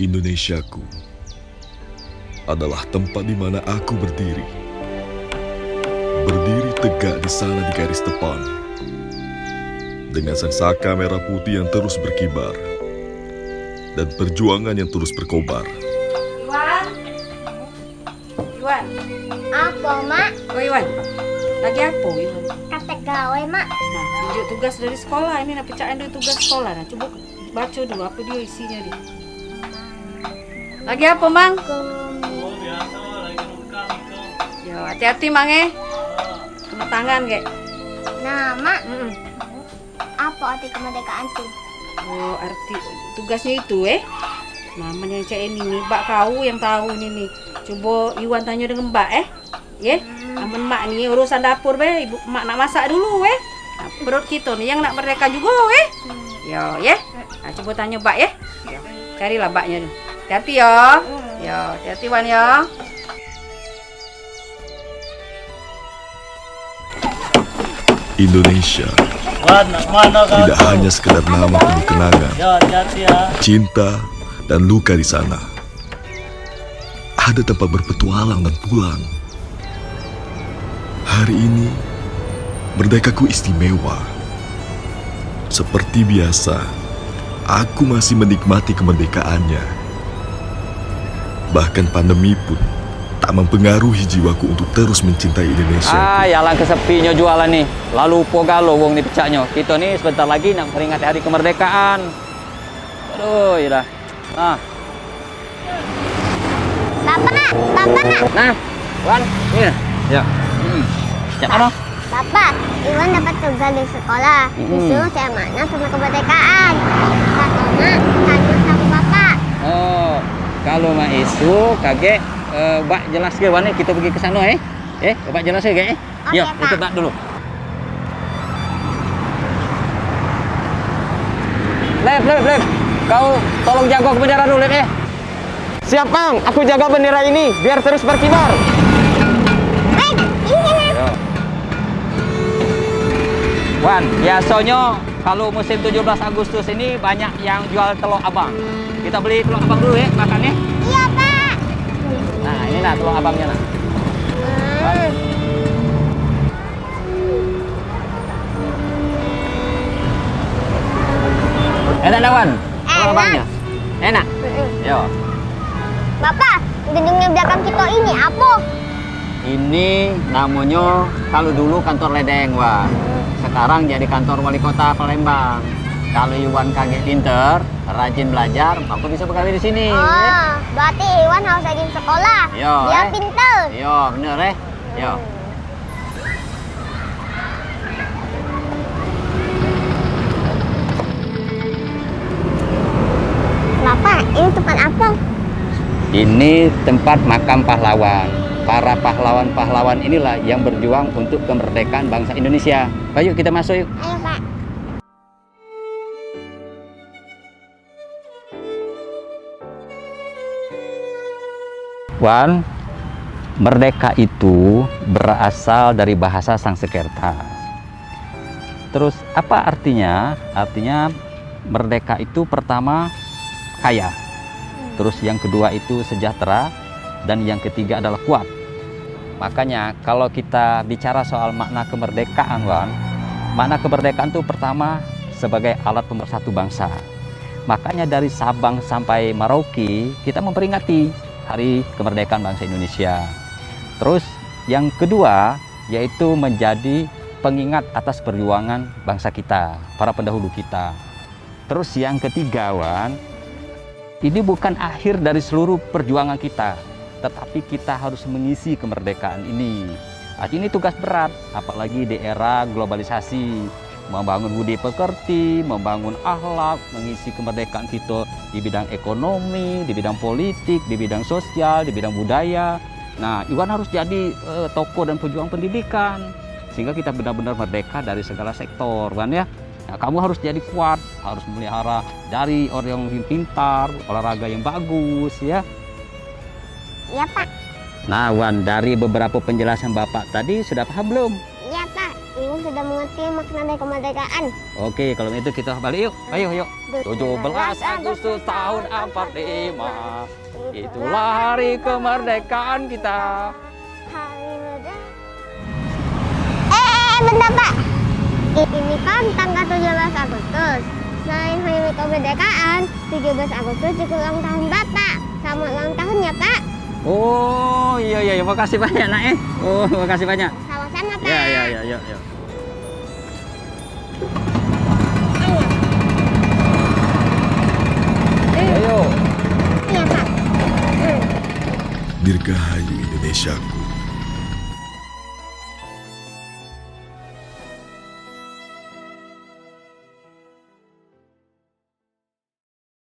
Indonesiaku adalah tempat di mana aku berdiri. Berdiri tegak di sana di garis depan. Dengan sangsaka merah putih yang terus berkibar. Dan perjuangan yang terus berkobar. Iwan? Iwan? Apa, Mak? Oh, Iwan. Lagi apa, Iwan? Kata gawe, Mak. Nah, tunjuk tugas dari sekolah. Ini nak pecahan dulu tugas sekolah. Nah, coba baca dulu apa dia isinya dia. Lagi apa, Mang? Ya, hati-hati, Mang, kena tangan, kek. Nah, Mak, apa arti kemerdekaan tuh? Oh, arti tugasnya itu, Mamanya cek ini nih, Mbak kau yang tahu ini nih. Coba Iwan tanya dengan Mbak, Aman Mak nih urusan dapur, Ibu Mak nak masak dulu, Nah, perut kita nih yang nak merdeka juga, Yo, Nah, coba tanya Mbak, Yo, carilah Mbaknya nih. Hati-hati yo. Yo, hati-hati Wan yo. Indonesia tidak hanya sekedar nama penuh kenangan, cinta, dan luka di sana. Ada tempat berpetualang dan pulang. Hari ini, merdekaku istimewa. Seperti biasa, aku masih menikmati kemerdekaannya. Bahkan pandemi pun tak mempengaruhi jiwaku untuk terus mencintai Indonesia. Yalang kesepinya jualan nih. Lalu pogalo wong nih pecahnya. Kita nih sebentar lagi nak peringati hari kemerdekaan. Aduh, ya dah. Bapak nak. Nah, Wan, ini. Ya. Siapa no? Bapak, Iwan dapat tugas di sekolah. Disuruh cari makna sama kemerdekaan. Kata Mak, tanya sama Bapak. Oh, kalau Mak Isu kaget, Mbak jelas ke Wan, kita pergi ke sana, Mbak jelas ke, Oke, Yuk, Pak. ikut Mbak dulu. Lep. Kau tolong jaga bendera dulu, Lep, Siap, Kang. Aku jaga bendera ini biar terus berkibar. Wan, biasanya kalau musim 17 Agustus ini banyak yang jual telur abang. Kita beli telur abang dulu, makannya. Iya, Pak. Nah, ini nah telur abangnya, nah. Enak dah, Wan? Telur Enak. abangnya? Enak? Yo. Bapak, gedungnya belakang kita ini apa? Ini namanya, kalau dulu kantor ledeng, Wan. Sekarang jadi kantor wali kota Palembang. Kalau Iwan kaget pinter, rajin belajar, aku bisa bekerja di sini. Oh, berarti Iwan harus rajin sekolah. Yo, Dia pinter. Yo, bener, Yo. Bapak, ini tempat apa? Ini tempat makam pahlawan. Para pahlawan-pahlawan inilah yang berjuang untuk kemerdekaan bangsa Indonesia. Ayo kita masuk yuk. Ayo, Pak. Wan, merdeka itu berasal dari bahasa Sanskerta. Terus apa artinya? Artinya merdeka itu pertama kaya. Terus yang kedua itu sejahtera. Dan yang ketiga adalah kuat. Makanya kalau kita bicara soal makna kemerdekaan, Wan, makna kemerdekaan itu pertama sebagai alat pemersatu bangsa. Makanya dari Sabang sampai Merauke kita memperingati Hari Kemerdekaan Bangsa Indonesia. Terus yang kedua yaitu menjadi pengingat atas perjuangan bangsa kita, para pendahulu kita. Terus yang ketiga, Wan, ini bukan akhir dari seluruh perjuangan kita, tetapi kita harus mengisi kemerdekaan ini. Ini tugas berat, apalagi di era globalisasi, membangun budi pekerti, membangun akhlak, mengisi kemerdekaan kita di bidang ekonomi, di bidang politik, di bidang sosial, di bidang budaya. Nah, Iwan harus jadi tokoh dan pejuang pendidikan, sehingga kita benar-benar merdeka dari segala sektor, kan ya. Nah, kamu harus jadi kuat, harus melihara dari orang yang pintar, olahraga yang bagus, ya. Iya, Pak. Nah, Wan, dari beberapa penjelasan Bapak tadi sudah paham belum? Iya, Pak. Iwan sudah mengerti makna dari kemerdekaan. Oke, kalau itu kita balik yuk. Ayo, yuk. 17 Agustus tahun 45. Itulah hari kemerdekaan kita. Hari merdeka. Bentar Pak. Ini kan tanggal 17 Agustus. Selain hari kemerdekaan, 17 Agustus juga ulang tahun Bapak. Selamat ulang tahun ya Pak. Oh, iya, makasih banyak, Nak. Oh, makasih banyak. Sama-sama Pak. Ya, yuk. Ayo. Iya Pak. Dirgahayu Indonesiaku.